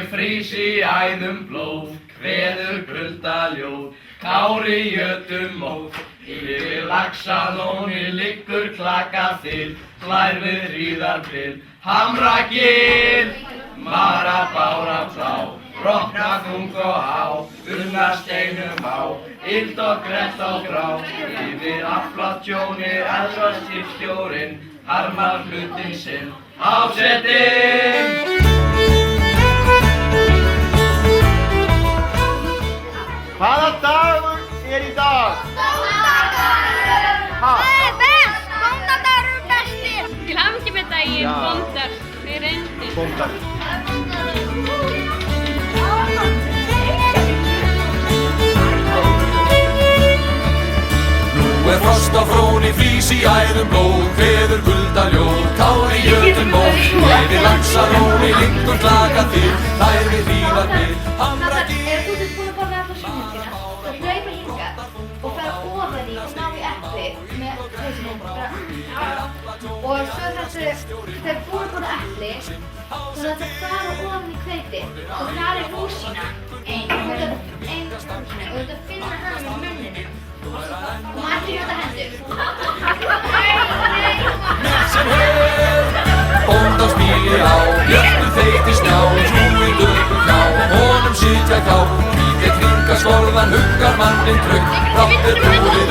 Ég frýs í æðum blóð, kveður kuldaljóð, Kári jötum móð. Yfir Laxalóni liggur klakafyll, hlær við hríðarbyl. Hamragil, Marabára flá, brotna þung og há, unnar steinum á, ild og grett og grá. Yfir aflatjóni eldast skipstjórinn, harmar hlutinn sinn, ásetinn. Hvaða dagur í dag? Bóndadagur! Það best! Bóndadagur bestir! Til hamingju með daginn, Já. bóndar, þið reyndir. Bóndar. Nú frost á fróni, frýs í æðum blóð, kveður kuldaljóð, Kári jötum móð. Yfir Laxalóni liggur klakafyll, hlær við hríðarbyl. Hamragil. Ef þú ert búin að borða alla sjónmyndina, þá hlaupa hingað og fara ofan í og ná í epli með hausnum. Og svo þeir búin að borða epli, þannig að þeir fara ofan í hveiti og þar er rúsína, ein rúsína, og þú finna hana með munninum. Og maður ekki nota hendur. Sem hör, bóndans bíli á, björtu þeyti snjá, trúi lögum hjá, honum sitja hjá, hvítið kringa skorðan, huggar mannin trögg, brátt búið